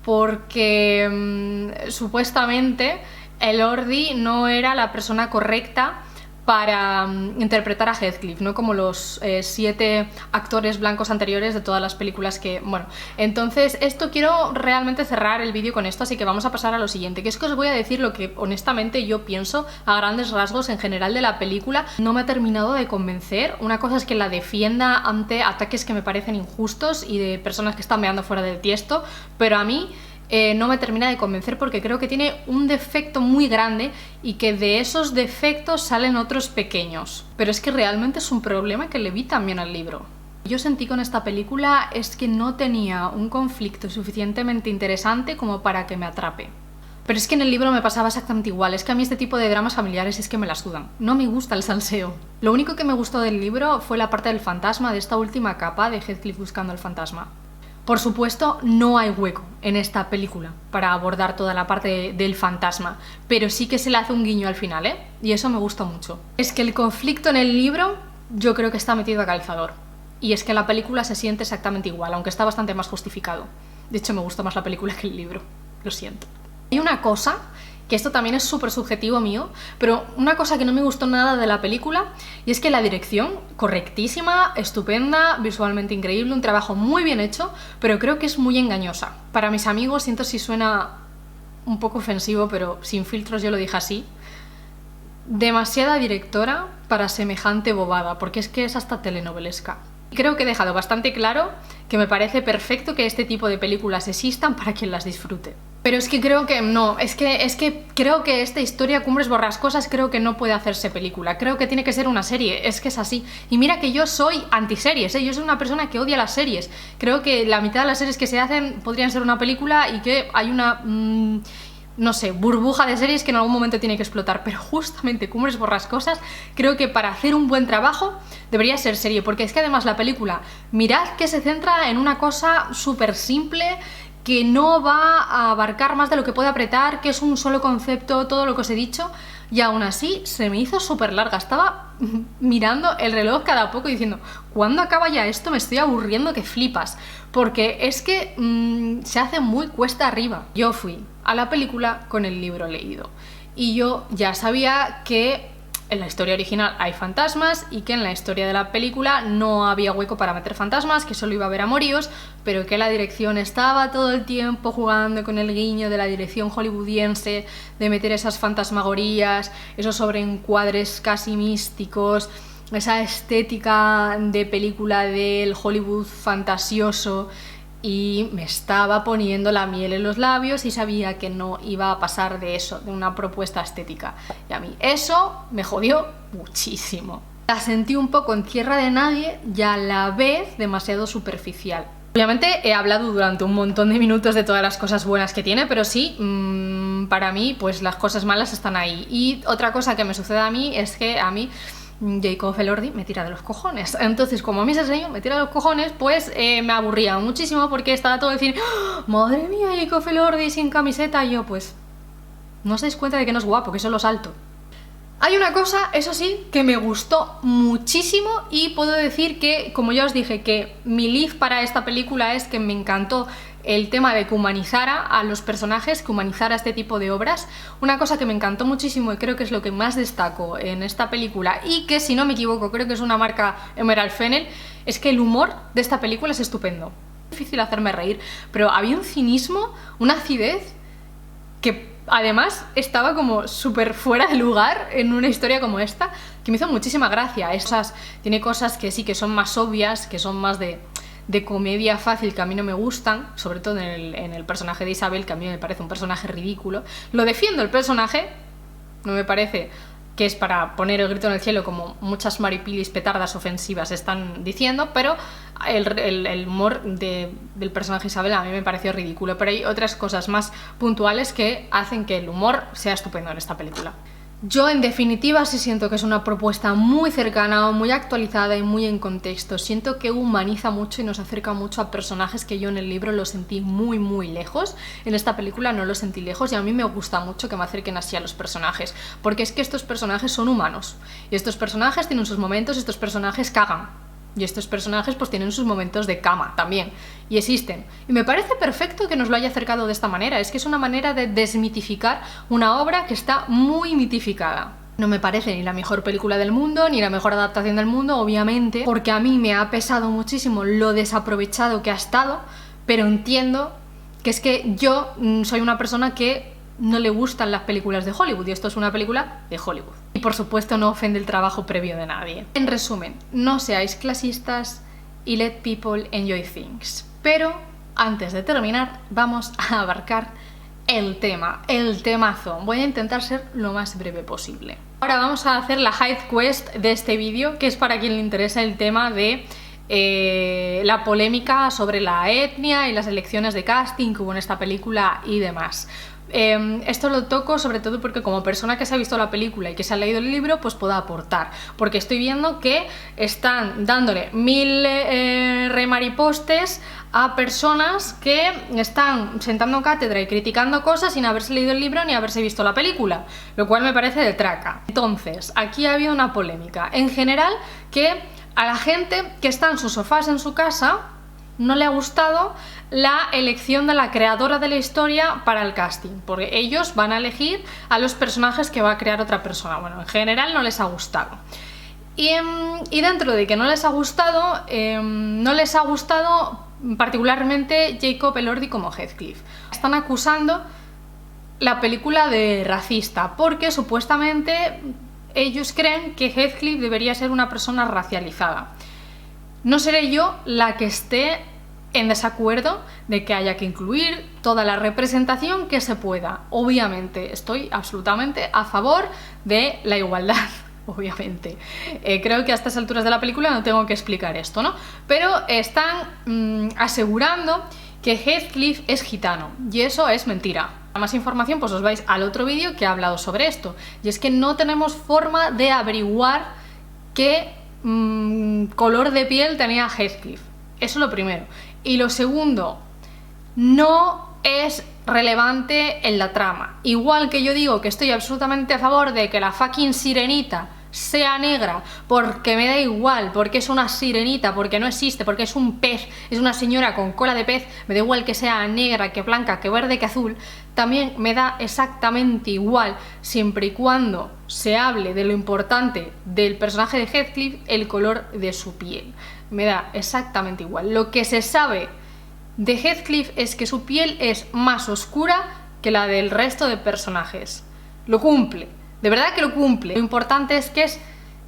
porque supuestamente Elordi no era la persona correcta para interpretar a Heathcliff, no como los 7 actores blancos anteriores de todas las películas que... Bueno, entonces esto quiero realmente cerrar el vídeo con esto, así que vamos a pasar a lo siguiente, que es que os voy a decir lo que honestamente yo pienso a grandes rasgos en general de la película. No me ha terminado de convencer. Una cosa es que la defienda ante ataques que me parecen injustos y de personas que están meando fuera del tiesto, pero a mí no me termina de convencer, porque creo que tiene un defecto muy grande y que de esos defectos salen otros pequeños. Pero es que realmente es un problema que le vi también al libro. Yo sentí con esta película es que no tenía un conflicto suficientemente interesante como para que me atrape. Pero es que en el libro me pasaba exactamente igual. Es que a mí este tipo de dramas familiares es que me las sudan. No me gusta el salseo. Lo único que me gustó del libro fue la parte del fantasma, de esta última capa de Heathcliff buscando el fantasma. Por supuesto, no hay hueco en esta película para abordar toda la parte del fantasma, pero sí que se le hace un guiño al final, ¿eh? Y eso me gusta mucho. Es que el conflicto en el libro yo creo que está metido a calzador, y es que en la película se siente exactamente igual, aunque está bastante más justificado. De hecho, me gusta más la película que el libro, lo siento. Hay una cosa, que esto también es súper subjetivo mío, pero una cosa que no me gustó nada de la película, y es que la dirección, correctísima, estupenda, visualmente increíble, un trabajo muy bien hecho, pero creo que es muy engañosa. Para mis amigos, siento si suena un poco ofensivo, pero sin filtros yo lo dije así, demasiada directora para semejante bobada, porque es que es hasta telenovelesca. Creo que he dejado bastante claro que me parece perfecto que este tipo de películas existan para quien las disfrute. Pero es que creo que no, es que creo que esta historia, Cumbres Borrascosas, creo que no puede hacerse película. Creo que tiene que ser una serie, es que es así. Y mira que yo soy antiseries, yo soy una persona que odia las series. Creo que la mitad de las series que se hacen podrían ser una película y que hay una... no sé, burbuja de series que en algún momento tiene que explotar, pero justamente Cumbres Borrascosas creo que para hacer un buen trabajo debería ser serie, porque es que además la película, mirad que se centra en una cosa súper simple, que no va a abarcar más de lo que puede apretar, que es un solo concepto, todo lo que os he dicho, y aún así se me hizo súper larga. Estaba mirando el reloj cada poco y diciendo, ¿cuándo acaba ya esto? Me estoy aburriendo que flipas, porque es que se hace muy cuesta arriba. Yo fui a la película con el libro leído y yo ya sabía que en la historia original hay fantasmas y que en la historia de la película no había hueco para meter fantasmas, que solo iba a haber amoríos, pero que la dirección estaba todo el tiempo jugando con el guiño de la dirección hollywoodiense, de meter esas fantasmagorías, esos sobreencuadres casi místicos, esa estética de película del Hollywood fantasioso, y me estaba poniendo la miel en los labios y sabía que no iba a pasar de eso, de una propuesta estética. Y a mí eso me jodió muchísimo. La sentí un poco en tierra de nadie y a la vez demasiado superficial. Obviamente he hablado durante un montón de minutos de todas las cosas buenas que tiene, pero sí, para mí pues las cosas malas están ahí. Y otra cosa que me sucede a mí es que a mí Jacob Elordi me tira de los cojones. Entonces, como a mí ese señor me tira de los cojones, pues me aburría muchísimo porque estaba todo decir, ¡oh, madre mía, Jacob Elordi sin camiseta! Y yo, pues, no os dais cuenta de que no es guapo, que solo salto. Hay una cosa, eso sí, que me gustó muchísimo y puedo decir que, como ya os dije, que mi lead para esta película es que me encantó el tema de que humanizara a los personajes, que humanizara este tipo de obras. Una cosa que me encantó muchísimo y creo que es lo que más destaco en esta película y que, si no me equivoco, creo que es una marca Emerald Fennell, es que el humor de esta película es estupendo. Es difícil hacerme reír, pero había un cinismo, una acidez que además estaba como súper fuera de lugar en una historia como esta, que me hizo muchísima gracia. Tiene cosas que sí que son más obvias, que son más de comedia fácil, que a mí no me gustan, sobre todo en el personaje de Isabel, que a mí me parece un personaje ridículo. Lo defiendo el personaje, no me parece que es para poner el grito en el cielo como muchas maripilis petardas ofensivas están diciendo, pero el humor del personaje Isabel a mí me pareció ridículo, pero hay otras cosas más puntuales que hacen que el humor sea estupendo en esta película. Yo, en definitiva, sí siento que es una propuesta muy cercana, muy actualizada y muy en contexto. Siento que humaniza mucho y nos acerca mucho a personajes que yo en el libro los sentí muy, muy lejos. En esta película no los sentí lejos y a mí me gusta mucho que me acerquen así a los personajes, porque es que estos personajes son humanos. Y estos personajes tienen sus momentos, estos personajes cagan. Y estos personajes pues tienen sus momentos de cama también, y existen. Y me parece perfecto que nos lo haya acercado de esta manera, es que es una manera de desmitificar una obra que está muy mitificada. No me parece ni la mejor película del mundo, ni la mejor adaptación del mundo, obviamente, porque a mí me ha pesado muchísimo lo desaprovechado que ha estado, pero entiendo que es que yo soy una persona que no le gustan las películas de Hollywood y esto es una película de Hollywood. Y por supuesto no ofende el trabajo previo de nadie. En resumen, no seáis clasistas y let people enjoy things. Pero antes de terminar vamos a abarcar el temazo. Voy a intentar ser lo más breve posible. Ahora vamos a hacer la Hyde Quest de este vídeo, que es para quien le interesa el tema de la polémica sobre la etnia y las elecciones de casting que hubo en esta película y demás. Esto lo toco sobre todo porque como persona que se ha visto la película y que se ha leído el libro, pues puedo aportar, porque estoy viendo que están dándole 1000 remaripostes a personas que están sentando cátedra y criticando cosas sin haberse leído el libro ni haberse visto la película, lo cual me parece de traca. Entonces, aquí ha habido una polémica en general, que a la gente que está en sus sofás en su casa no le ha gustado la elección de la creadora de la historia para el casting, porque ellos van a elegir a los personajes que va a crear otra persona. Bueno, en general no les ha gustado. Y dentro de que no les ha gustado particularmente Jacob Elordi como Heathcliff. Están acusando la película de racista, porque supuestamente ellos creen que Heathcliff debería ser una persona racializada. No seré yo la que esté en desacuerdo de que haya que incluir toda la representación que se pueda. Obviamente, estoy absolutamente a favor de la igualdad. Obviamente. Creo que a estas alturas de la película no tengo que explicar esto, ¿no? Pero están asegurando que Heathcliff es gitano, y eso es mentira. Para más información, pues os vais al otro vídeo que ha hablado sobre esto. Y es que no tenemos forma de averiguar qué color de piel tenía Heathcliff. Eso es lo primero. Y lo segundo, no es relevante en la trama. Igual que yo digo que estoy absolutamente a favor de que la fucking sirenita sea negra, porque me da igual, porque es una sirenita, porque no existe, porque es un pez, es una señora con cola de pez, me da igual que sea negra, que blanca, que verde, que azul, también me da exactamente igual, siempre y cuando se hable de lo importante del personaje de Heathcliff, el color de su piel. Me da exactamente igual. Lo que se sabe de Heathcliff es que su piel es más oscura que la del resto de personajes. Lo cumple. De verdad que lo cumple. Lo importante es que es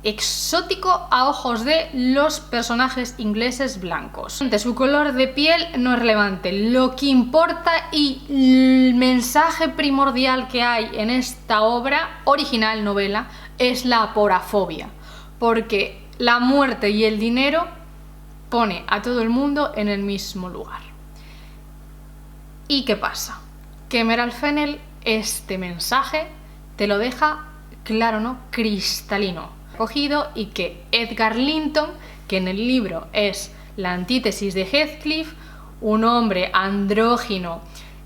exótico a ojos de los personajes ingleses blancos. Su color de piel no es relevante. Lo que importa y el mensaje primordial que hay en esta obra, original novela, es la aporafobia. Porque la muerte y el dinero pone a todo el mundo en el mismo lugar. ¿Y qué pasa? Que Emerald Fennell este mensaje te lo deja claro, ¿no? Cristalino, cogido, y que Edgar Linton, que en el libro es la antítesis de Heathcliff, un hombre andrógino,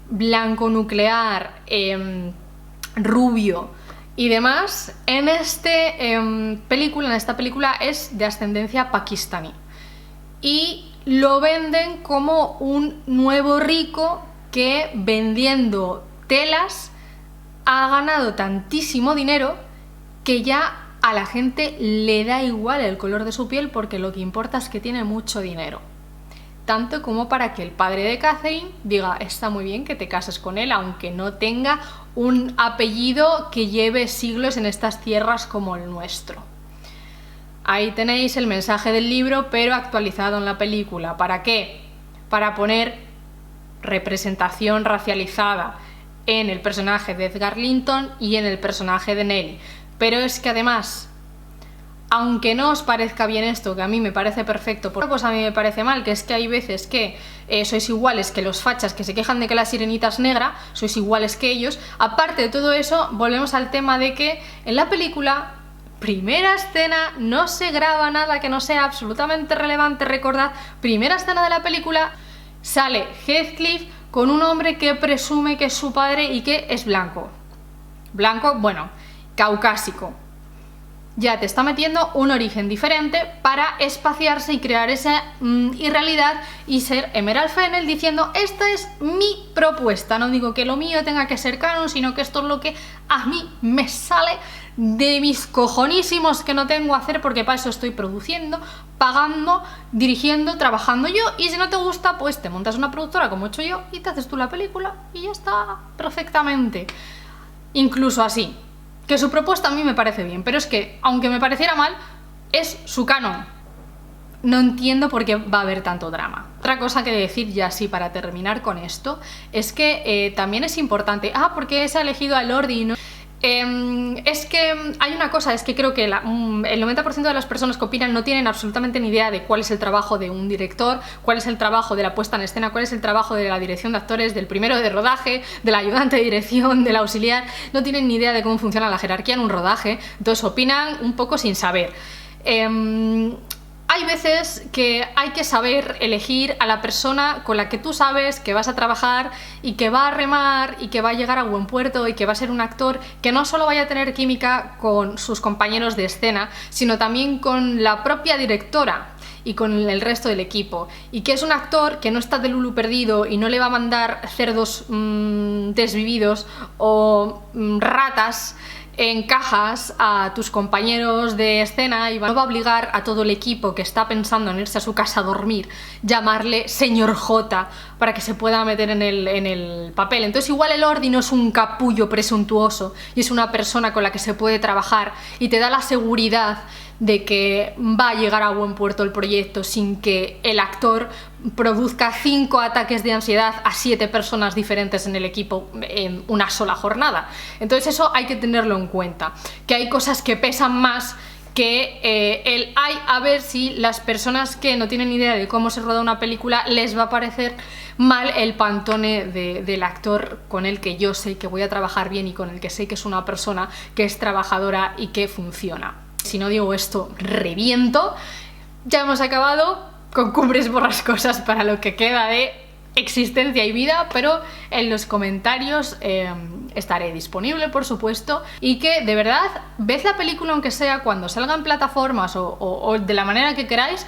blanco nuclear, rubio y demás, en esta película es de ascendencia pakistaní. Y lo venden como un nuevo rico que vendiendo telas ha ganado tantísimo dinero que ya a la gente le da igual el color de su piel, porque lo que importa es que tiene mucho dinero. Tanto como para que el padre de Catherine diga, está muy bien que te cases con él, aunque no tenga un apellido que lleve siglos en estas tierras como el nuestro. Ahí tenéis el mensaje del libro, pero actualizado en la película. ¿Para qué? Para poner representación racializada en el personaje de Edgar Linton y en el personaje de Nelly. Pero es que además, aunque no os parezca bien esto, que a mí me parece perfecto, pues a mí me parece mal, que es que hay veces que sois iguales que los fachas que se quejan de que la sirenita es negra, sois iguales que ellos. Aparte de todo eso, volvemos al tema de que en la película, primera escena, no se graba nada que no sea absolutamente relevante. Recordad, primera escena de la película, sale Heathcliff con un hombre que presume que es su padre y que es blanco. Blanco, bueno, caucásico. Ya te está metiendo un origen diferente para espaciarse y crear esa irrealidad y ser Emerald Fennell diciendo, esta es mi propuesta. No digo que lo mío tenga que ser canon, sino que esto es lo que a mí me sale de mis cojonísimos que no tengo a hacer, porque para eso estoy produciendo, pagando, dirigiendo, trabajando yo, y si no te gusta, pues te montas una productora como he hecho yo y te haces tú la película y ya está, perfectamente. Incluso así, que su propuesta a mí me parece bien, pero es que, aunque me pareciera mal, es su canon. No entiendo por qué va a haber tanto drama. Otra cosa que decir ya así para terminar con esto, es que también es importante, ¿por qué se ha elegido a Elordi y no? Es que hay una cosa, es que creo que el 90% de las personas que opinan no tienen absolutamente ni idea de cuál es el trabajo de un director, cuál es el trabajo de la puesta en escena, cuál es el trabajo de la dirección de actores, del primero de rodaje, del ayudante de dirección, del auxiliar. No tienen ni idea de cómo funciona la jerarquía en un rodaje, entonces opinan un poco sin saber. Hay veces que hay que saber elegir a la persona con la que tú sabes que vas a trabajar y que va a remar y que va a llegar a buen puerto y que va a ser un actor que no solo vaya a tener química con sus compañeros de escena, sino también con la propia directora. y con el resto del equipo, y que es un actor que no está de lulu perdido y no le va a mandar cerdos desvividos o ratas en cajas a tus compañeros de escena, y no va a obligar a todo el equipo que está pensando en irse a su casa a dormir llamarle señor J para que se pueda meter en el papel. Entonces igual el Ordi no es un capullo presuntuoso y es una persona con la que se puede trabajar y te da la seguridad de que va a llegar a buen puerto el proyecto sin que el actor produzca 5 ataques de ansiedad a 7 personas diferentes en el equipo en una sola jornada. Entonces eso hay que tenerlo en cuenta, que hay cosas que pesan más que a ver si las personas que no tienen idea de cómo se roda una película les va a parecer mal el pantone del actor con el que yo sé que voy a trabajar bien y con el que sé que es una persona que es trabajadora y que funciona. Si no digo esto, reviento. Ya hemos acabado con Cumbres Borrascosas para lo que queda de existencia y vida, pero en los comentarios estaré disponible, por supuesto, y que de verdad ved la película, aunque sea cuando salga en plataformas o de la manera que queráis.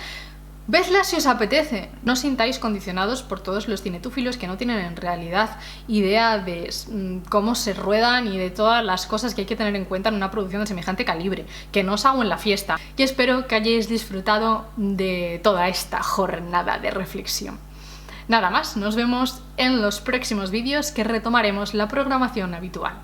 Vedla si os apetece, no os sintáis condicionados por todos los cinetúfilos que no tienen en realidad idea de cómo se ruedan y de todas las cosas que hay que tener en cuenta en una producción de semejante calibre, que no os hago en la fiesta. Y espero que hayáis disfrutado de toda esta jornada de reflexión. Nada más, nos vemos en los próximos vídeos, que retomaremos la programación habitual.